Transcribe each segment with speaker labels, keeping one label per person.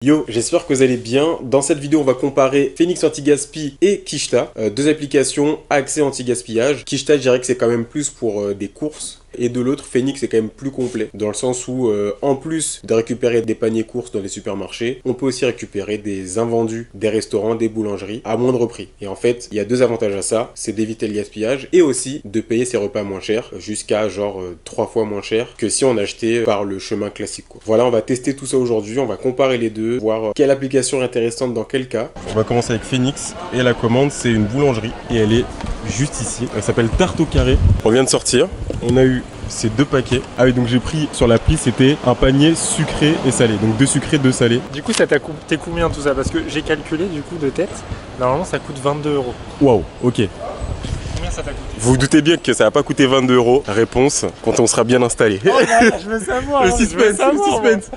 Speaker 1: Yo, j'espère que vous allez bien. Dans cette vidéo, on va comparer Phoenix Anti-Gaspi et Kishta, deux applications à accès anti-gaspillage. Kishta, je dirais que c'est quand même plus pour des courses. Et de l'autre, Phoenix est quand même plus complet, dans le sens où, en plus de récupérer des paniers courses dans les supermarchés, on peut aussi récupérer des invendus des restaurants, des boulangeries, à moindre prix. Et en fait, il y a deux avantages à ça, c'est d'éviter le gaspillage et aussi de payer ses repas moins cher, jusqu'à genre 3 fois moins cher que si on achetait par le chemin classique, quoi. Voilà, on va tester tout ça aujourd'hui, on va comparer les deux, voir quelle application est intéressante dans quel cas. On va commencer avec Phoenix, et la commande, c'est une boulangerie, et elle est juste ici. Elle s'appelle Tarte au carré. On vient de sortir, on a eu ces deux paquets. Ah oui, donc j'ai pris sur l'appli, c'était un panier sucré et salé. Donc 2 sucrés, 2 salés.
Speaker 2: Du coup, ça t'a coûté combien tout ça? Parce que j'ai calculé du coup de tête. Normalement, ça coûte 22 €.
Speaker 1: Waouh, ok.
Speaker 2: Combien ça t'a coûté?
Speaker 1: Vous vous doutez bien que ça va pas coûter 22 €. Réponse, quand on sera bien installé.
Speaker 2: Oh là, je veux savoir.
Speaker 1: Le suspense, le suspense.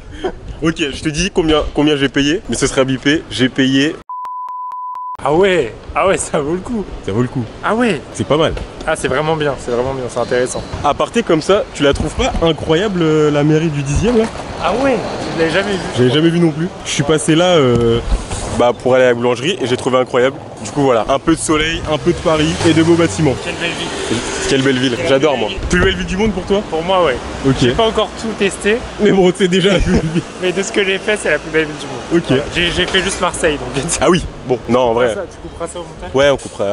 Speaker 1: Ok, je te dis combien j'ai payé, mais ce sera bipé. J'ai payé...
Speaker 2: Ah ouais, ça vaut le coup.
Speaker 1: Ça vaut le coup.
Speaker 2: Ah ouais.
Speaker 1: C'est pas mal.
Speaker 2: Ah, c'est vraiment bien, c'est intéressant.
Speaker 1: À partir comme ça, tu la trouves pas incroyable la mairie du 10e là?
Speaker 2: Ah ouais, je l'avais jamais vu.
Speaker 1: J'avais jamais vu non plus. Je suis passé là pour aller à la boulangerie et j'ai trouvé incroyable. Du coup voilà, un peu de soleil, un peu de Paris et de beaux bâtiments.
Speaker 2: Quelle belle ville.
Speaker 1: Quelle belle ville, j'adore moi. Plus belle ville du monde pour toi?
Speaker 2: Pour moi, ouais.
Speaker 1: Ok.
Speaker 2: J'ai pas encore tout testé,
Speaker 1: Mais bon, c'est déjà la plus belle ville.
Speaker 2: mais de ce que j'ai fait, c'est la plus belle ville du monde.
Speaker 1: Ok.
Speaker 2: Voilà. J'ai fait juste Marseille, donc.
Speaker 1: Ah oui, bon, non en vrai.
Speaker 2: Ça, tu couperas ça au montage?
Speaker 1: Ouais,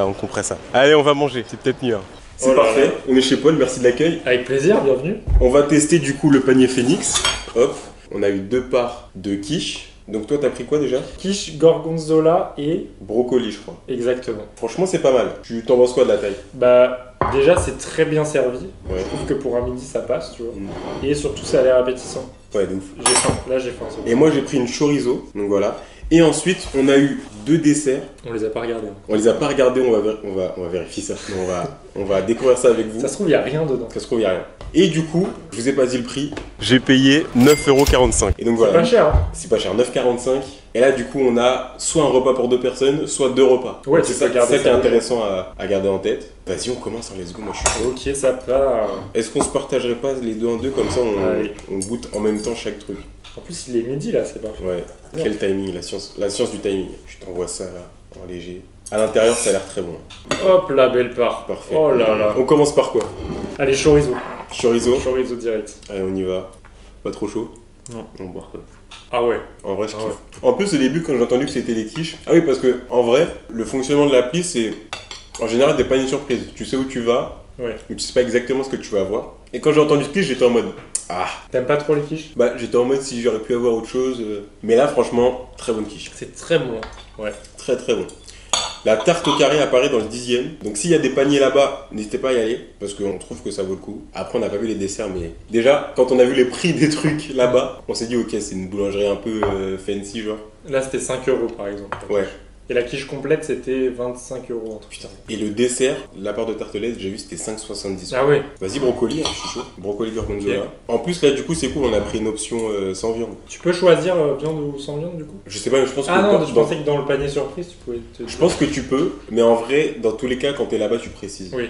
Speaker 1: on couperait ça. Allez, on va manger, c'est peut-être mieux. C'est parfait, on est chez Paul, merci de l'accueil.
Speaker 2: Avec plaisir, bienvenue.
Speaker 1: On va tester du coup le panier Phoenix. Hop, on a eu 2 parts de quiche. Donc toi t'as pris quoi déjà?
Speaker 2: Quiche, gorgonzola et...
Speaker 1: Brocoli je crois.
Speaker 2: Exactement.
Speaker 1: Franchement c'est pas mal. Tu t'en penses quoi de la taille?
Speaker 2: Bah, déjà, c'est très bien servi.
Speaker 1: Ouais.
Speaker 2: Je trouve que pour un midi, ça passe, tu vois. Et surtout, ça a l'air appétissant.
Speaker 1: Ouais, de ouf.
Speaker 2: J'ai faim, là j'ai faim.
Speaker 1: Et moi j'ai pris une chorizo, donc voilà. Et ensuite on a eu 2 desserts.
Speaker 2: On les a pas regardés.
Speaker 1: On les a pas regardés, on va vérifier ça. On va découvrir ça avec vous.
Speaker 2: Ça se trouve, il n'y a rien dedans.
Speaker 1: Ça se trouve, il n'y a rien. Et du coup, je vous ai pas dit le prix, j'ai payé 9,45 €. Et donc
Speaker 2: C'est
Speaker 1: voilà.
Speaker 2: pas cher, hein.
Speaker 1: C'est pas cher, 9,45 €. Et là, du coup, on a soit un repas pour 2 personnes, soit 2 repas.
Speaker 2: Ouais,
Speaker 1: c'est
Speaker 2: tu
Speaker 1: ça,
Speaker 2: peux garder
Speaker 1: qui est
Speaker 2: ça.
Speaker 1: intéressant à garder en tête. Vas-y, on commence, hein, let's go, moi je suis chaud.
Speaker 2: Ok, ça part.
Speaker 1: Est-ce qu'on se partagerait pas les deux en deux, comme ça
Speaker 2: Allez.
Speaker 1: on goûte en même temps chaque truc?
Speaker 2: En plus, il est midi là, c'est parfait.
Speaker 1: Ouais, quel timing, la science du timing. Je t'envoie ça là, en léger. À l'intérieur, ça a l'air très bon.
Speaker 2: Hop, la belle part.
Speaker 1: Parfait.
Speaker 2: Oh là là.
Speaker 1: On commence par quoi?
Speaker 2: Allez, chorizo.
Speaker 1: Chorizo.
Speaker 2: Chorizo direct.
Speaker 1: Allez, on y va. Pas trop chaud?
Speaker 2: Non.
Speaker 1: On boit quoi.
Speaker 2: Ah ouais.
Speaker 1: En vrai, je kiffe.
Speaker 2: ouais.
Speaker 1: En plus, au début, quand j'ai entendu que c'était les quiches. Ah oui, parce que en vrai, le fonctionnement de l'appli, c'est en général des paniers surprises. Tu sais où tu vas,
Speaker 2: Ouais.
Speaker 1: mais tu sais pas exactement ce que tu vas avoir. Et quand j'ai entendu quiche, j'étais en mode ah.
Speaker 2: T'aimes pas trop les quiches?
Speaker 1: Bah, j'étais en mode si j'aurais pu avoir autre chose. Mais là, franchement, très bonne quiche.
Speaker 2: C'est très bon. Ouais.
Speaker 1: Très très bon. La tarte au carré apparaît dans le 10e. Donc s'il y a des paniers là-bas, n'hésitez pas à y aller. Parce qu'on trouve que ça vaut le coup. Après, on n'a pas vu les desserts, mais déjà, quand on a vu les prix des trucs là-bas, on s'est dit ok, c'est une boulangerie un peu fancy, genre.
Speaker 2: Là, c'était 5 € par exemple.
Speaker 1: Ouais.
Speaker 2: Et la quiche complète, c'était 25 €.
Speaker 1: Putain. Et le dessert, la part de tartelette, j'ai vu c'était 5,70 €.
Speaker 2: Ah ouais.
Speaker 1: Vas-y, brocoli, hein, je suis chaud. Brocoli gorgonzola.
Speaker 2: Ok.
Speaker 1: En plus, là, du coup, c'est cool, on a pris une option sans viande.
Speaker 2: Tu peux choisir viande ou sans viande du coup?
Speaker 1: Je sais pas, mais je pense que.
Speaker 2: Ah non,
Speaker 1: quand-
Speaker 2: je
Speaker 1: dans-
Speaker 2: pensais que dans le panier surprise, tu pouvais te...
Speaker 1: Je pense que tu peux, mais en vrai, dans tous les cas, quand t'es là-bas, tu précises.
Speaker 2: Oui.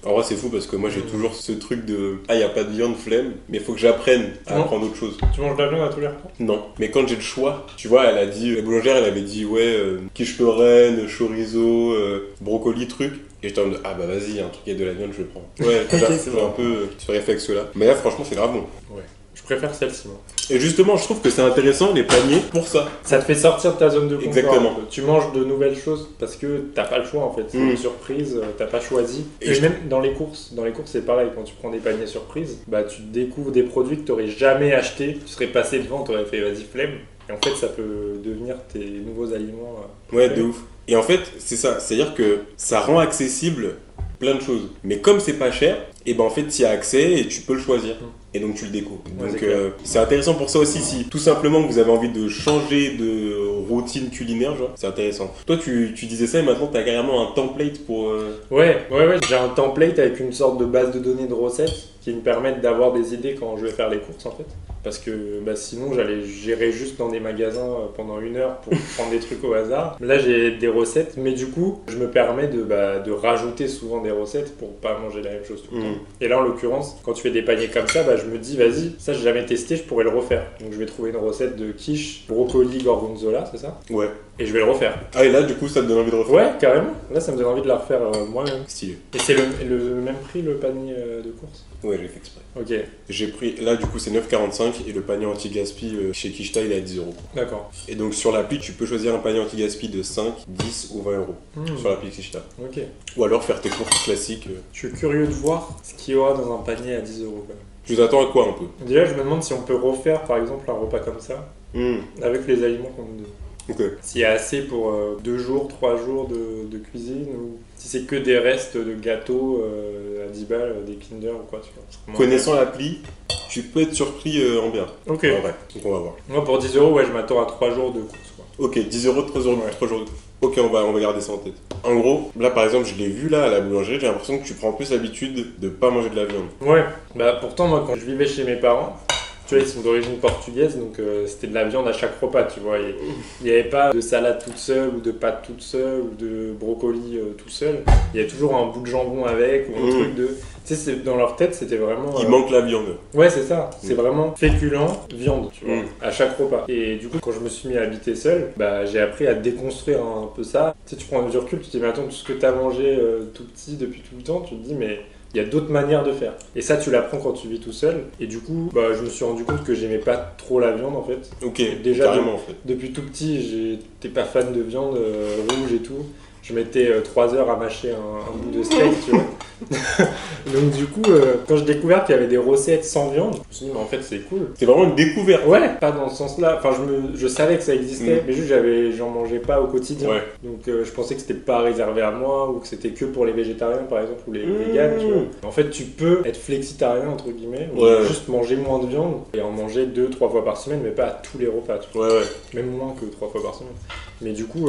Speaker 1: En vrai, c'est fou parce que moi, j'ai toujours ce truc de ah, y a pas de viande, flemme, mais faut que j'apprenne à
Speaker 2: Non.
Speaker 1: prendre autre chose.
Speaker 2: Tu manges de la viande à tous les repas?
Speaker 1: Non. Mais quand j'ai le choix, tu vois, elle a dit, la boulangère, elle avait dit, ouais, quiche Lorraine, chorizo, brocoli, truc. Et j'étais en mode, ah bah vas-y, un truc avec de la viande, je le prends. Ouais,
Speaker 2: Ok,
Speaker 1: j'ai
Speaker 2: c'est
Speaker 1: un peu ce réflexe-là. Mais là, franchement, c'est grave bon.
Speaker 2: Ouais. Je préfère celle-ci, moi.
Speaker 1: Et justement, je trouve que c'est intéressant, les paniers, pour ça.
Speaker 2: Ça te fait sortir de ta zone de confort.
Speaker 1: Exactement.
Speaker 2: un peu. Tu manges de nouvelles choses parce que t'as pas le choix en fait. C'est une surprise, t'as pas choisi.
Speaker 1: Et
Speaker 2: Et même dans les courses c'est pareil. Quand tu prends des paniers surprises, bah tu découvres des produits que t'aurais jamais acheté. Tu serais passé devant, t'aurais fait vas-y flemme. Et en fait, ça peut devenir tes nouveaux aliments.
Speaker 1: Ouais, de ouf. Et en fait, c'est ça. C'est-à-dire que ça rend accessible plein de choses. Mais comme c'est pas cher, et ben en fait, tu y as accès et tu peux le choisir. Et donc tu le découvres.
Speaker 2: Ouais,
Speaker 1: Donc
Speaker 2: c'est
Speaker 1: c'est intéressant pour ça aussi, si tout simplement vous avez envie de changer de routine culinaire, genre, c'est intéressant. Toi, tu disais ça et maintenant tu as carrément un template pour...
Speaker 2: Ouais. J'ai un template avec une sorte de base de données de recettes qui me permettent d'avoir des idées quand je vais faire les courses en fait. parce que bah, sinon j'allais gérer juste dans des magasins pendant 1 heure pour prendre des trucs au hasard. Là j'ai des recettes, mais du coup je me permets de rajouter souvent des recettes pour pas manger la même chose tout le temps. Et là en l'occurrence, quand tu fais des paniers comme ça, bah, je me dis vas-y, ça j'ai jamais testé, je pourrais le refaire. Donc je vais trouver une recette de quiche, brocoli, gorgonzola, c'est ça?
Speaker 1: Ouais.
Speaker 2: Et je vais le refaire.
Speaker 1: Ah, et là, du coup, ça te donne envie de refaire?
Speaker 2: Ouais, carrément. Là, ça me donne envie de la refaire moi-même.
Speaker 1: Stylé.
Speaker 2: Et c'est le même prix, le panier de course?
Speaker 1: Ouais, j'ai fait exprès.
Speaker 2: Ok.
Speaker 1: J'ai pris, là, du coup, c'est 9,45 et le panier anti-gaspi chez Kishta, il est à 10 euros.
Speaker 2: D'accord.
Speaker 1: Et donc, sur l'appli, tu peux choisir un panier anti-gaspi de 5, 10 ou 20 euros sur l'appli Kishta.
Speaker 2: Ok.
Speaker 1: Ou alors faire tes courses classiques.
Speaker 2: Je suis curieux de voir ce qu'il y aura dans un panier à 10 euros quand même.
Speaker 1: Tu t'attends à quoi un peu?
Speaker 2: Déjà, je me demande si on peut refaire par exemple un repas comme ça avec les aliments qu'on nous donne.
Speaker 1: Ok.
Speaker 2: S'il y a assez pour 2 jours, 3 jours de cuisine, ou si c'est que des restes de gâteaux à 10 balles, des Kinder ou quoi, tu vois.
Speaker 1: Connaissant l'appli, tu peux être surpris en bien.
Speaker 2: Ok.
Speaker 1: En vrai, donc on va voir.
Speaker 2: Moi pour 10 euros, ouais, je m'attends à 3 jours de course, quoi.
Speaker 1: Ok, 10 euros, 3 jours, 3 jours de course. Ok, on va garder ça en tête. En gros, là par exemple, je l'ai vu là à la boulangerie, j'ai l'impression que tu prends plus l'habitude de pas manger de la viande.
Speaker 2: Ouais, bah pourtant moi quand je vivais chez mes parents, tu vois, ils sont d'origine portugaise, donc c'était de la viande à chaque repas, tu vois. Il n'y avait pas de salade toute seule, ou de pâtes toute seule, ou de brocoli tout seul. Il y avait toujours un bout de jambon avec, ou un truc de... Tu sais, dans leur tête, c'était vraiment...
Speaker 1: Il manque la viande.
Speaker 2: Ouais, c'est ça. C'est vraiment féculent, viande, tu vois, à chaque repas. Et du coup, quand je me suis mis à habiter seul, bah, j'ai appris à déconstruire un peu ça. Tu sais, tu prends du recul, tu te dis, mais attends, tout ce que tu as mangé tout petit depuis tout le temps, tu te dis, mais... Il y a d'autres manières de faire. Et ça, tu l'apprends quand tu vis tout seul. Et du coup, bah, je me suis rendu compte que j'aimais pas trop la viande en fait.
Speaker 1: Ok,
Speaker 2: déjà,
Speaker 1: carrément en fait.
Speaker 2: Depuis tout petit, j'étais pas fan de viande rouge et tout. Je mettais 3 heures à mâcher un bout de steak, tu vois. Donc du coup, quand j'ai découvert qu'il y avait des recettes sans viande, je me suis dit, mais en fait, c'est cool.
Speaker 1: C'est vraiment une découverte.
Speaker 2: Ouais, pas dans ce sens-là. Enfin, je savais que ça existait, mais juste, j'en mangeais pas au quotidien.
Speaker 1: Ouais.
Speaker 2: Donc je pensais que c'était pas réservé à moi, ou que c'était que pour les végétariens, par exemple, ou les véganes, tu vois. En fait, tu peux être flexitarien, entre guillemets, ou juste manger moins de viande, et en manger 2-3 fois par semaine, mais pas à tous les repas, tu vois.
Speaker 1: Ouais.
Speaker 2: Même moins que 3 fois par semaine. Mais du coup,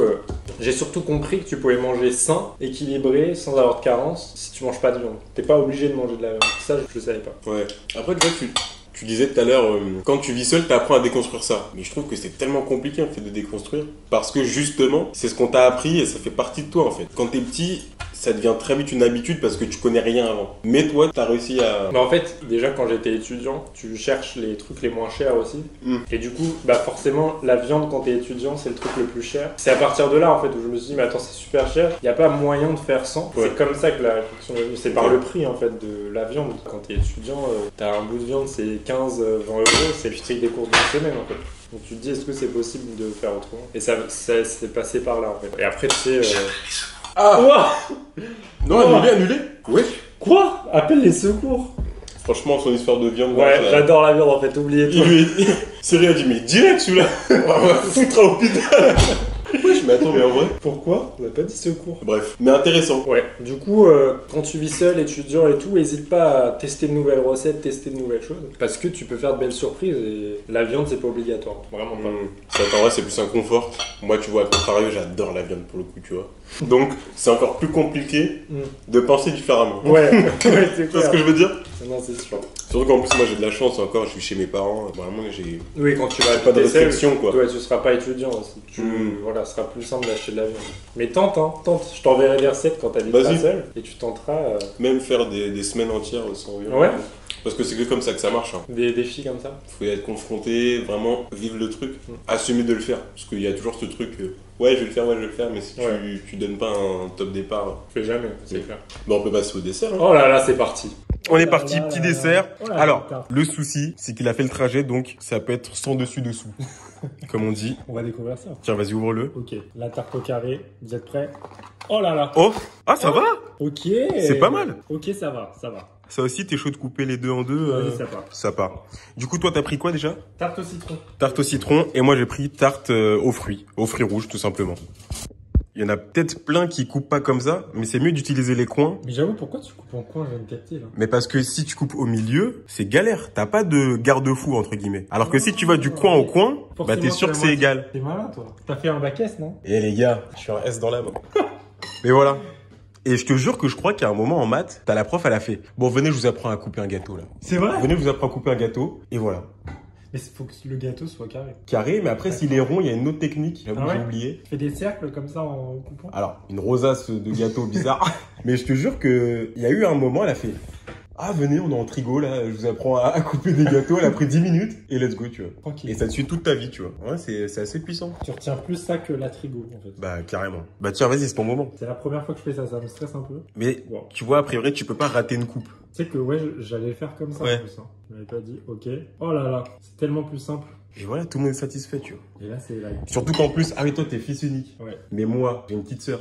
Speaker 2: j'ai surtout compris que tu pouvais manger sain, équilibré, sans avoir de carence, si tu manges pas de viande. T'es pas obligé de manger de la viande. Ça, je le savais pas.
Speaker 1: Ouais. Après, tu vois, tu disais tout à l'heure, quand tu vis seul, t'apprends à déconstruire ça. Mais je trouve que c'est tellement compliqué en fait de déconstruire. Parce que justement, c'est ce qu'on t'a appris et ça fait partie de toi en fait. Quand t'es petit, ça devient très vite une habitude parce que tu connais rien avant. Mais toi, t'as réussi à...
Speaker 2: Mais en fait, déjà quand j'étais étudiant, tu cherches les trucs les moins chers aussi. Et du coup, bah forcément, la viande quand t'es étudiant, c'est le truc le plus cher. C'est à partir de là en fait où je me suis dit, mais attends, c'est super cher. Il n'y a pas moyen de faire sans. C'est comme ça que la réflexion est venue. C'est par le prix en fait de la viande. Quand t'es étudiant, t'as un bout de viande, c'est 15-20 euros. C'est le prix des courses d'une semaine en fait. Donc tu te dis, est-ce que c'est possible de faire autrement? Et ça c'est passé par là en fait. Et après, tu sais...
Speaker 1: Ah non, annulé. Ouais.
Speaker 2: Quoi? Appelle les secours.
Speaker 1: Franchement, son histoire de viande...
Speaker 2: Ouais, j'adore la viande en fait, oubliez tout.
Speaker 1: Cyril a dit, mais direct celui-là. On va foutre à l'hôpital. Ouais, mais attends, mais en vrai...
Speaker 2: Pourquoi? On n'a pas dit secours.
Speaker 1: Bref, mais intéressant.
Speaker 2: Ouais, du coup, quand tu vis seul, étudiant et tout, n'hésite pas à tester de nouvelles recettes, tester de nouvelles choses. Parce que tu peux faire de belles surprises et la viande, c'est pas obligatoire. Vraiment pas.
Speaker 1: Ça, en vrai, c'est plus un confort. Moi, tu vois, à contrario, j'adore la viande pour le coup, tu vois. Donc, c'est encore plus compliqué de penser différemment.
Speaker 2: Ouais, c'est clair.
Speaker 1: Tu vois ce que je veux dire?
Speaker 2: Non, c'est sûr.
Speaker 1: Surtout qu'en plus, moi, j'ai de la chance encore, je suis chez mes parents. Vraiment, j'ai...
Speaker 2: Oui, quand tu vas
Speaker 1: pas de restriction, quoi.
Speaker 2: Ouais, tu seras pas étudiant aussi. Voilà, ce sera plus simple d'acheter de la viande. Mais tente. Je t'enverrai des recettes quand t'habiteras seul et tu tenteras.
Speaker 1: Même faire des semaines entières sans viande.
Speaker 2: Ouais.
Speaker 1: Parce que c'est que comme ça que ça marche. Hein.
Speaker 2: Des défis comme ça.
Speaker 1: Faut y être confronté, vraiment vivre le truc, assumer de le faire. Parce qu'il y a toujours ce truc, ouais, je vais le faire, mais si tu donnes pas un top départ.
Speaker 2: Je fais jamais, c'est clair.
Speaker 1: Bon, on peut passer au dessert. Hein.
Speaker 2: Oh là là, c'est parti.
Speaker 1: On est parti, petit dessert. Alors, le souci, c'est qu'il a fait le trajet, donc ça peut être sans dessus-dessous. Comme on dit.
Speaker 2: On va découvrir ça.
Speaker 1: Tiens, vas-y, ouvre-le.
Speaker 2: Ok, la tarte au carré, vous êtes prêts? Oh là là.
Speaker 1: Oh, ah, ça va?
Speaker 2: Ok.
Speaker 1: C'est pas mal.
Speaker 2: Ok, ça va.
Speaker 1: Ça aussi, t'es chaud de couper les deux en deux?
Speaker 2: Vas-y, ça part.
Speaker 1: Ça part. Du coup, toi, t'as pris quoi déjà?
Speaker 2: Tarte au citron.
Speaker 1: Tarte au citron, et moi j'ai pris tarte aux fruits rouges, tout simplement. Il y en a peut-être plein qui coupent pas comme ça, mais c'est mieux d'utiliser les coins.
Speaker 2: Mais j'avoue, pourquoi tu coupes en coin, je viens de capter là?
Speaker 1: Mais parce que si tu coupes au milieu, c'est galère. T'as pas de garde-fou, entre guillemets. Alors que si tu vas du coin au coin, bah t'es sûr que c'est égal.
Speaker 2: T'es malin, toi. T'as fait un bac S, non?
Speaker 1: Eh les gars, je suis un S dans l'âme. Mais voilà. Et je te jure que je crois qu'à un moment en maths, t'as la prof, elle a fait, bon venez, je vous apprends à couper un gâteau là.
Speaker 2: C'est vrai?
Speaker 1: Venez, je vous apprends à couper un gâteau, et voilà.
Speaker 2: Mais il faut que le gâteau soit carré.
Speaker 1: Carré, mais après, s'il est rond, il y a une autre technique. J'avoue,
Speaker 2: Ah ouais
Speaker 1: j'ai oublié.
Speaker 2: Tu fais des cercles comme ça en coupant.
Speaker 1: Alors, une rosace de gâteau bizarre. Mais je te jure qu'il y a eu un moment, elle a fait... Ah, venez, on est en trigo, là, je vous apprends à couper des gâteaux. Elle a pris 10 minutes et let's go, tu vois.
Speaker 2: Tranquille.
Speaker 1: Et ça te suit toute ta vie, tu vois. Ouais, c'est assez puissant.
Speaker 2: Tu retiens plus ça que la trigo, en fait.
Speaker 1: Bah, carrément. Bah, tiens, vas-y, c'est ton moment.
Speaker 2: C'est la première fois que je fais ça, ça me stresse un peu.
Speaker 1: Mais,
Speaker 2: Wow.
Speaker 1: tu vois, a priori, tu peux pas rater une coupe.
Speaker 2: Tu sais que, ouais, j'allais faire comme ça,
Speaker 1: Ouais.
Speaker 2: en plus. Hein. Je m'avais pas dit, ok. Oh là là, c'est tellement plus simple.
Speaker 1: Et voilà, tout le monde est satisfait, tu vois.
Speaker 2: Et là, c'est là.
Speaker 1: Surtout qu'en plus, ah oui, toi, t'es fils unique.
Speaker 2: Ouais.
Speaker 1: Mais moi, j'ai une petite sœur.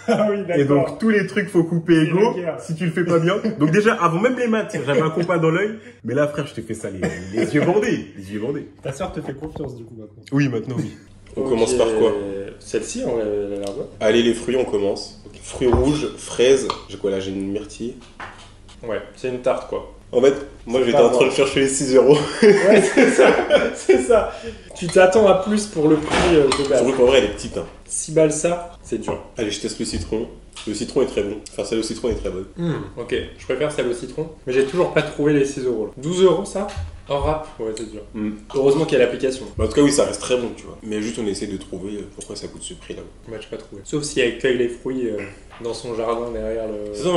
Speaker 2: Ah oui, d'accord.
Speaker 1: Et donc, tous les trucs, faut couper égaux,
Speaker 2: la guerre.
Speaker 1: si tu le fais pas bien. Donc déjà, avant même les maths, j'avais un compas dans l'œil. Mais là, frère, je t'ai fait ça, les yeux bandés. Les yeux bandés.
Speaker 2: Ta soeur te fait confiance, du coup, maintenant.
Speaker 1: Oui, maintenant, oui. On
Speaker 2: Ok.
Speaker 1: commence par quoi?
Speaker 2: Celle-ci, elle a l'air bonne.
Speaker 1: Allez, les fruits, on commence. Fruits rouges, fraises. J'ai quoi là? J'ai une myrtille.
Speaker 2: Ouais, c'est une tarte, quoi.
Speaker 1: En fait, moi,
Speaker 2: C'est
Speaker 1: j'étais
Speaker 2: pas
Speaker 1: en train
Speaker 2: moi.
Speaker 1: de chercher les 6 euros.
Speaker 2: Ouais, c'est ça. C'est ça. Tu t'attends à plus pour le prix de base.
Speaker 1: Surtout qu'en vrai, elle est petite. Hein.
Speaker 2: 6 balles, ça, c'est dur.
Speaker 1: Allez, je teste le citron. Le citron est très bon. Enfin, celle au citron est très bonne.
Speaker 2: Ok, je préfère celle au citron. Mais j'ai toujours pas trouvé les 6 euros. Là. 12 euros, ça? En rap? Ouais, c'est dur. Heureusement qu'il y a l'application.
Speaker 1: Mais en tout cas, oui, ça reste très bon, tu vois. Mais juste, on essaie de trouver pourquoi ça coûte ce prix-là.
Speaker 2: Moi, j'ai pas trouvé. Sauf s'il accueille les fruits dans son jardin derrière le.
Speaker 1: C'est ça,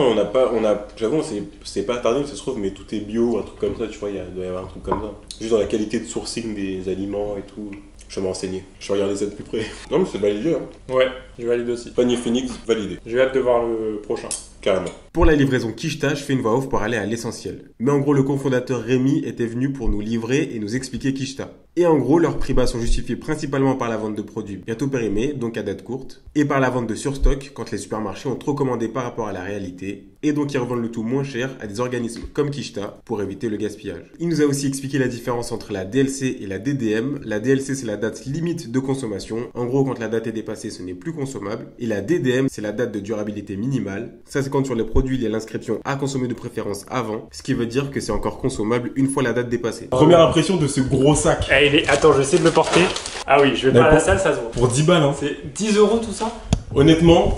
Speaker 1: j'avoue, c'est pas attardé, ça se trouve, mais tout est bio, un truc comme ça, tu vois, il doit y avoir un truc comme ça. Juste dans la qualité de sourcing des aliments et tout. Je vais me renseigner. Je vais regarder ça de plus près. Non, mais c'est validé, hein.
Speaker 2: Ouais, je valide aussi.
Speaker 1: Panier Phoenix, validé.
Speaker 2: J'ai hâte de voir le prochain.
Speaker 1: Carrément. Pour la livraison Kishta, je fais une voix off pour aller à l'essentiel. Mais en gros, le cofondateur Rémi était venu pour nous livrer et nous expliquer Kishta. Et en gros, leurs prix bas sont justifiés principalement par la vente de produits bientôt périmés, donc à date courte, et par la vente de surstock quand les supermarchés ont trop commandé par rapport à la réalité, et donc ils revendent le tout moins cher à des organismes comme Kishta pour éviter le gaspillage. Il nous a aussi expliqué la différence entre la DLC et la DDM. La DLC, c'est la date limite de consommation. En gros, quand la date est dépassée, ce n'est plus consommable. Et la DDM, c'est la date de durabilité minimale. Ça, c'est quand sur les produits, il y a l'inscription à consommer de préférence avant, ce qui veut dire que c'est encore consommable une fois la date dépassée. Première impression de ce gros sac.
Speaker 2: Attends, je vais essayer de le porter. Ah oui, je vais pas à la salle, ça se voit.
Speaker 1: Pour 10 balles, hein.
Speaker 2: C'est 10 euros tout ça?
Speaker 1: Honnêtement,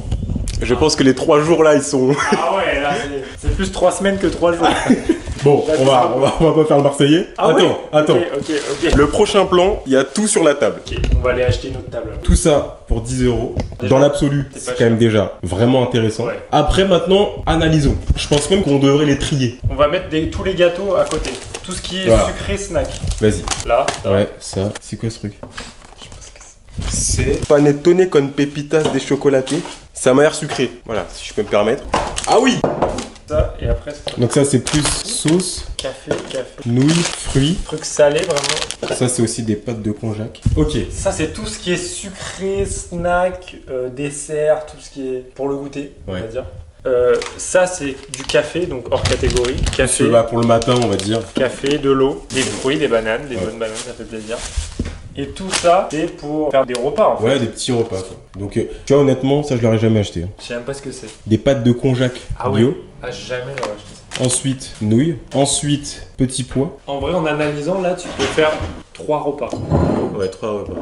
Speaker 1: je pense que les 3 jours là, ils sont...
Speaker 2: Ah ouais, là, c'est plus 3 semaines que 3 jours.
Speaker 1: Bon, on va pas faire le Marseillais.
Speaker 2: Ah
Speaker 1: Attends.
Speaker 2: Ok.
Speaker 1: Le prochain plan, il y a tout sur la table.
Speaker 2: Ok, on va aller acheter notre table.
Speaker 1: Tout ça pour 10 euros.
Speaker 2: Déjà,
Speaker 1: Dans l'absolu,
Speaker 2: c'est
Speaker 1: c'est
Speaker 2: pas
Speaker 1: quand même
Speaker 2: cher.
Speaker 1: déjà vraiment intéressant.
Speaker 2: Ouais.
Speaker 1: Après, maintenant, analysons. Je pense même qu'on devrait les trier.
Speaker 2: On va mettre tous les gâteaux à côté. Tout ce qui est
Speaker 1: Voilà.
Speaker 2: sucré snack.
Speaker 1: Vas-y.
Speaker 2: Là.
Speaker 1: Ouais, ça. C'est quoi ce truc? C'est panettone con pepitas des chocolatés. Ça m'a l'air sucré. Voilà, si je peux me permettre. Ah oui!
Speaker 2: Ça, et après, c'est
Speaker 1: Donc ça, c'est plus sauce,
Speaker 2: café.
Speaker 1: nouilles, fruits.
Speaker 2: Truc salé, vraiment.
Speaker 1: Ça, c'est aussi des pâtes de konjac. Ok.
Speaker 2: Ça, c'est tout ce qui est sucré, snack, dessert, tout ce qui est pour le goûter, on
Speaker 1: Ouais.
Speaker 2: va dire. Ça, c'est du café, donc hors catégorie. Café,
Speaker 1: Ceux-là pour le matin, on va dire.
Speaker 2: café, de l'eau, des fruits, des bananes, des
Speaker 1: Ouais.
Speaker 2: bonnes bananes, ça fait plaisir. Et tout ça, c'est pour faire des repas, en fait.
Speaker 1: Ouais, des petits repas, quoi. Donc, tu vois, honnêtement, ça, je l'aurais jamais acheté. Hein.
Speaker 2: Je sais même pas ce que c'est.
Speaker 1: Des pâtes de konjac
Speaker 2: Ah
Speaker 1: bio.
Speaker 2: oui. Ah, jamais j'aurais acheté ça.
Speaker 1: Ensuite, nouilles. Ensuite, petits pois.
Speaker 2: En vrai, en analysant, là, tu peux faire 3 repas.
Speaker 1: Ouais, 3 repas.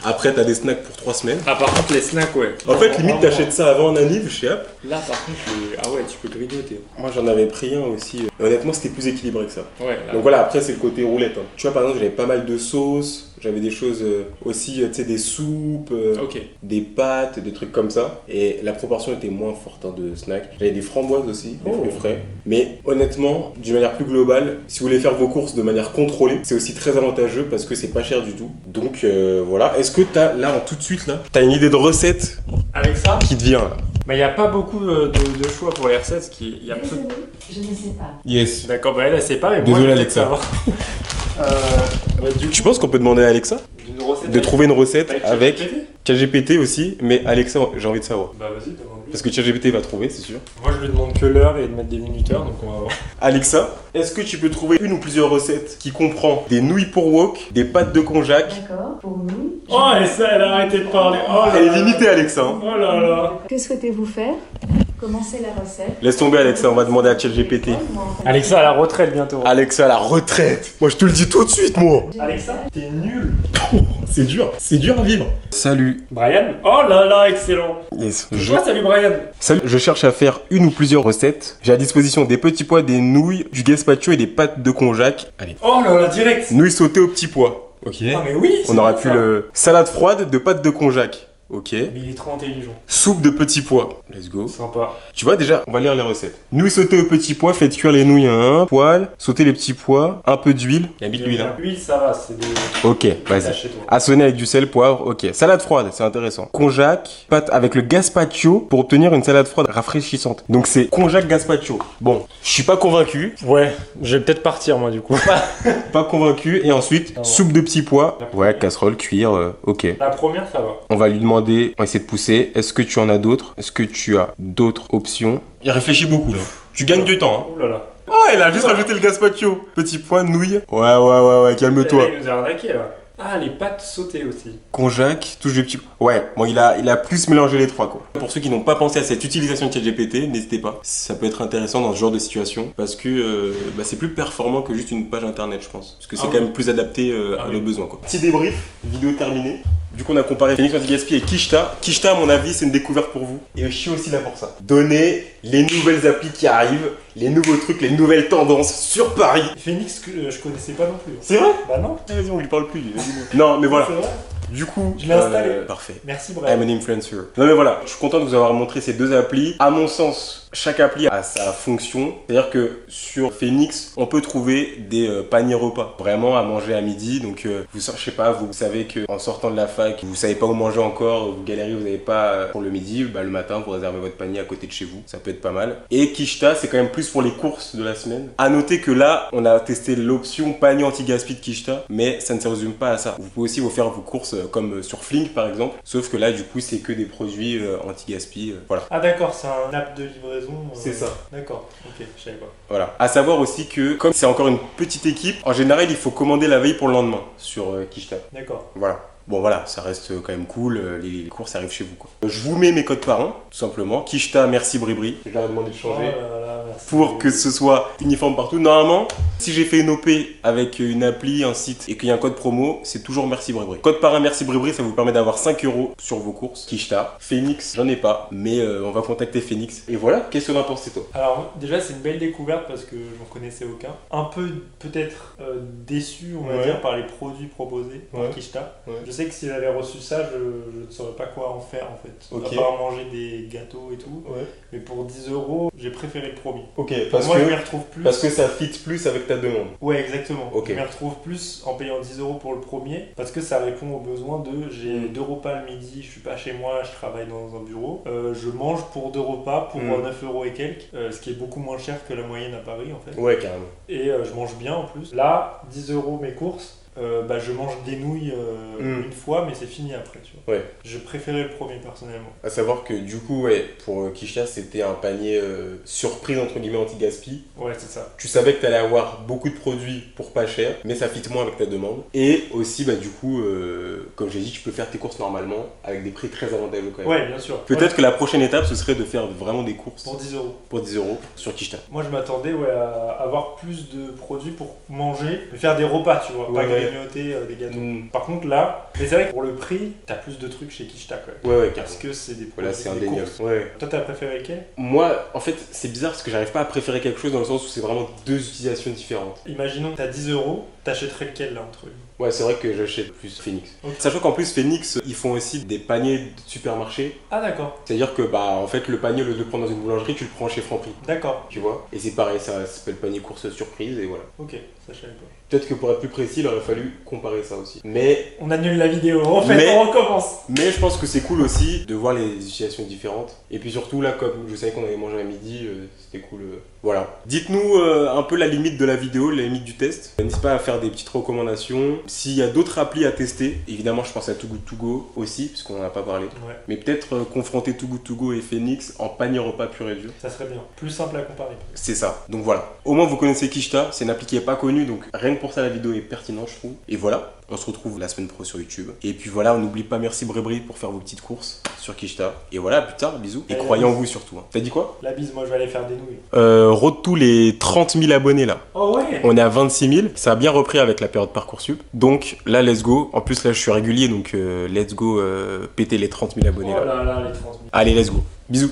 Speaker 1: Après, t'as des snacks pour 3 semaines.
Speaker 2: Ah, par contre, les snacks, ouais.
Speaker 1: En fait, limite, t'achètes ça avant un anniv chez App.
Speaker 2: Là, par contre, ah ouais, tu peux grignoter.
Speaker 1: Moi, j'en avais pris un aussi. Honnêtement, c'était plus équilibré que ça.
Speaker 2: Ouais, là.
Speaker 1: Donc voilà, après, c'est le côté roulette. Hein. Tu vois, par exemple, j'avais pas mal de sauces. J'avais des choses aussi, tu sais, des soupes,
Speaker 2: Ok.
Speaker 1: des pâtes, des trucs comme ça. Et la proportion était moins forte hein, de snacks. J'avais des framboises aussi, des fruits frais. Mais honnêtement, d'une manière plus globale, si vous voulez faire vos courses de manière contrôlée, c'est aussi très avantageux parce que c'est pas cher du tout. Donc voilà. Est-ce que t'as là, tout de suite là, t'as une idée de recette
Speaker 2: Avec ça,
Speaker 1: qui te vient là?
Speaker 2: il n'y a pas beaucoup de choix pour les recettes. Il y a peu...
Speaker 3: Désolée, je ne sais pas.
Speaker 1: Yes.
Speaker 2: D'accord, bah elle sait pas, mais moi,
Speaker 1: Désolé,
Speaker 2: je vais
Speaker 1: Alexa.
Speaker 2: savoir. Du
Speaker 1: Tu penses qu'on peut demander à Alexa
Speaker 2: d'une recette
Speaker 1: de trouver une recette avec
Speaker 2: ChatGPT.
Speaker 1: ChatGPT aussi, mais Alexa, j'ai envie de savoir.
Speaker 2: Bah vas-y, demande-lui.
Speaker 1: Parce que ChatGPT va trouver, c'est sûr.
Speaker 2: Moi, je lui demande que l'heure et de mettre des minuteurs, donc on va voir.
Speaker 1: Alexa, est-ce que tu peux trouver une ou plusieurs recettes qui comprend des nouilles pour wok, des pâtes de konjac?
Speaker 3: D'accord, pour nous.
Speaker 2: Oh, et ça, elle a arrêté de parler. Oh là
Speaker 1: Elle
Speaker 2: là.
Speaker 1: est limitée, Alexa. Hein.
Speaker 2: Oh là là.
Speaker 3: Que souhaitez-vous faire Commencez la recette.
Speaker 1: Laisse tomber Alexa, on va demander à ChatGPT.
Speaker 2: Alexa à la retraite bientôt.
Speaker 1: Alexa, la retraite. Moi, je te le dis tout de suite, moi.
Speaker 2: Alexa, t'es nul.
Speaker 1: C'est dur à vivre. Salut.
Speaker 2: Brian? Oh là là, excellent.
Speaker 1: Yes.
Speaker 2: Salut Brian.
Speaker 1: Salut, je cherche à faire une ou plusieurs recettes. J'ai à disposition des petits pois, des nouilles, du gazpacho et des pâtes de konjac. Allez.
Speaker 2: Oh là là, direct.
Speaker 1: Nouilles sautées aux petits pois. Ok.
Speaker 2: Ah mais oui.
Speaker 1: On aura pu le... Salade froide de pâtes de konjac. Ok.
Speaker 2: Mais il est trop intelligent.
Speaker 1: Soupe de petits pois. Let's go.
Speaker 2: Sympa.
Speaker 1: Tu vois déjà, on va lire les recettes. Nouilles sautées aux petits pois, faites cuire les nouilles à un poil, sautez les petits pois, un peu d'huile. Il y a mis de l'huile, hein.
Speaker 2: L'huile, ça va, c'est des...
Speaker 1: Ok, vas-y.
Speaker 2: chez toi.
Speaker 1: Assaisonner avec du sel, poivre, ok. Salade froide, c'est intéressant. Konjac, pâte avec le gazpacho pour obtenir une salade froide rafraîchissante. Donc c'est konjac gazpacho. Bon, je suis pas convaincu.
Speaker 2: Ouais, je vais peut-être partir moi du coup.
Speaker 1: Pas convaincu. Et ensuite,
Speaker 2: Ah bon.
Speaker 1: soupe de petits pois. Ouais, casserole, cuire, ok.
Speaker 2: La première, ça va.
Speaker 1: On va lui demander, on va essayer de pousser. Est-ce que tu en as d'autres? Est-ce que tu as d'autres options? Il réfléchit beaucoup là. Tu gagnes du temps, hein.
Speaker 2: Ouh là là.
Speaker 1: Oh, il a juste rajouté le gazpacho. Petit point, nouilles. Ouais, calme-toi.
Speaker 2: Il nous a arnaqué là. Ah, les pâtes sautées aussi.
Speaker 1: Konjac, touche de petit... Ouais, bon, il a plus mélangé les trois, quoi. Pour ceux qui n'ont pas pensé à cette utilisation de ChatGPT, n'hésitez pas. Ça peut être intéressant dans ce genre de situation, parce que c'est plus performant que juste une page internet, je pense. Parce que c'est quand même plus adapté à nos besoins, quoi. Petit débrief, vidéo terminée. Du coup, on a comparé Phoenix Anti-Gaspi et Kishta. Kishta, à mon avis, c'est une découverte pour vous. Et je suis aussi là pour ça. Donner les nouvelles applis qui arrivent, les nouveaux trucs, les nouvelles tendances sur Paris.
Speaker 2: Phoenix que je connaissais pas non plus.
Speaker 1: C'est vrai?
Speaker 2: Bah non.
Speaker 1: Vas-y, on lui parle plus. Non, mais voilà.
Speaker 2: C'est vrai.
Speaker 1: Du coup,
Speaker 2: Je l'ai installé.
Speaker 1: Parfait.
Speaker 2: Merci
Speaker 1: I'm
Speaker 2: Brian.
Speaker 1: an influencer. Non mais voilà, je suis content de vous avoir montré ces deux applis. À mon sens, chaque appli a sa fonction. C'est-à-dire que sur Phoenix, on peut trouver des paniers repas. Vraiment à manger à midi. Donc je sais pas, vous savez qu'en sortant de la fac, vous savez pas où manger encore, vous galérez, vous n'avez pas pour le midi, bah, le matin vous réservez votre panier à côté de chez vous. Ça peut être pas mal. Et Kishta, c'est quand même plus pour les courses de la semaine. À noter que là, on a testé l'option panier anti-gaspi de Kishta, mais ça ne se résume pas à ça. Vous pouvez aussi vous faire vos courses comme sur Flink par exemple, sauf que là du coup c'est que des produits anti-gaspi, voilà.
Speaker 2: Ah d'accord, c'est un app de livraison.
Speaker 1: C'est ça.
Speaker 2: D'accord, ok, je savais pas.
Speaker 1: Voilà. À savoir aussi que comme c'est encore une petite équipe, en général il faut commander la veille pour le lendemain sur Kishta.
Speaker 2: D'accord.
Speaker 1: Voilà. Bon voilà, ça reste quand même cool, les courses arrivent chez vous quoi. Je vous mets mes codes parrains, tout simplement. Kishta, merci Bribri. Je leur ai demandé de changer.
Speaker 2: Oh là là, merci.
Speaker 1: Pour que ce soit uniforme partout. Normalement, si j'ai fait une OP avec une appli, un site et qu'il y a un code promo, c'est toujours merci Bribri. Code parrain merci Bribri, ça vous permet d'avoir 5 € sur vos courses. Kishta, Phoenix, j'en ai pas, mais on va contacter Phoenix. Et voilà, qu'est-ce que t'en as pensé toi?
Speaker 2: Alors déjà c'est une belle découverte parce que je n'en connaissais aucun. Un peu peut-être déçu on va dire par les produits proposés par Kishta.
Speaker 1: Ouais.
Speaker 2: Je sais que si j'avais reçu ça je ne saurais pas quoi en faire en fait.
Speaker 1: Ok.
Speaker 2: À part manger des gâteaux et tout.
Speaker 1: Ouais.
Speaker 2: Mais pour 10 € j'ai préféré le premier.
Speaker 1: Ok,
Speaker 2: Moi je m'y retrouve plus.
Speaker 1: parce que ça fit plus avec ta demande.
Speaker 2: Ouais exactement.
Speaker 1: Ok.
Speaker 2: Je m'y retrouve plus en payant 10 € pour le premier parce que ça répond aux besoins de j'ai 2 repas le midi, je suis pas chez moi, je travaille dans un bureau. Je mange pour 2 repas pour 9 € et quelques, ce qui est beaucoup moins cher que la moyenne à Paris en fait.
Speaker 1: Ouais, carrément.
Speaker 2: Et je mange bien en plus. Là, 10 € mes courses. Je mange des nouilles une fois, mais c'est fini après, tu vois.
Speaker 1: Ouais.
Speaker 2: Je préférais le premier personnellement.
Speaker 1: À savoir que du coup, ouais, pour Kishta, c'était un panier surprise entre guillemets anti-gaspi.
Speaker 2: Ouais, c'est ça.
Speaker 1: Tu savais que tu allais avoir beaucoup de produits pour pas cher, mais ça fit moins avec ta demande. Et aussi, du coup, comme j'ai dit, tu peux faire tes courses normalement avec des prix très avantageux quand même.
Speaker 2: Ouais, bien sûr.
Speaker 1: Peut-être que la prochaine étape, ce serait de faire vraiment des courses
Speaker 2: Pour 10 €.
Speaker 1: pour 10 € sur Kishta.
Speaker 2: Moi, je m'attendais à avoir plus de produits pour manger, mais faire des repas, tu vois, pas grignoter des gâteaux. Par contre, là, mais c'est vrai que pour le prix, t'as plus de trucs chez Kishta quand même.
Speaker 1: Ouais,
Speaker 2: Parce que c'est des produits.
Speaker 1: Voilà, c'est
Speaker 2: des
Speaker 1: indéniable.
Speaker 2: courses.
Speaker 1: Ouais.
Speaker 2: Toi, t'as préféré lequel?
Speaker 1: Moi, en fait, c'est bizarre parce que j'arrive pas à préférer quelque chose dans le sens où c'est vraiment deux utilisations différentes.
Speaker 2: Imaginons que t'as 10 €, t'achèterais lequel là entre eux?
Speaker 1: Ouais, c'est vrai que j'achète plus Phoenix.
Speaker 2: Okay.
Speaker 1: Sachant qu'en plus, Phoenix, ils font aussi des paniers de supermarché.
Speaker 2: Ah, d'accord.
Speaker 1: C'est-à-dire que, en fait, le panier, au lieu de le prendre dans une boulangerie, tu le prends chez Franprix.
Speaker 2: D'accord.
Speaker 1: Tu vois? Et c'est pareil, ça s'appelle panier course surprise et voilà.
Speaker 2: Ok, ça je savais pas.
Speaker 1: Peut-être que pour être plus précis, il aurait fallu comparer ça aussi. Mais
Speaker 2: On annule la vidéo, en fait, on recommence.
Speaker 1: je pense que c'est cool aussi de voir les utilisations différentes. Et puis surtout, là, comme je savais qu'on avait mangé à midi, c'était cool. Voilà. Dites-nous un peu la limite de la vidéo, la limite du test. N'hésitez pas à faire des petites recommandations. S'il y a d'autres applis à tester, évidemment, je pense à Too Good To Go aussi, puisqu'on n'en a pas parlé.
Speaker 2: Ouais.
Speaker 1: Mais peut-être confronter Too Good To Go et Phoenix en panier repas pur et dur.
Speaker 2: Ça serait bien. Plus simple à comparer.
Speaker 1: C'est ça. Donc voilà. Au moins, vous connaissez Kishta. C'est une appli qui n'est pas connue, donc rien que pour ça, la vidéo est pertinente, je trouve. Et voilà. On se retrouve la semaine pro sur YouTube. Et puis voilà, on n'oublie pas, merci Brébri pour faire vos petites courses sur Kishta. Et voilà, plus tard, bisous. Et
Speaker 2: Allez,
Speaker 1: croyez en vous surtout. Hein. T'as dit quoi?
Speaker 2: La bise, moi je vais aller faire des nouilles.
Speaker 1: Road to les 30 000 abonnés là.
Speaker 2: Oh ouais.
Speaker 1: On est à 26 000. Ça a bien repris avec la période Parcoursup. Donc là, let's go. En plus, là, je suis régulier. Donc let's go péter les 30 000 abonnés
Speaker 2: Oh
Speaker 1: là.
Speaker 2: là là, les 30 000.
Speaker 1: Allez, let's go. Bisous.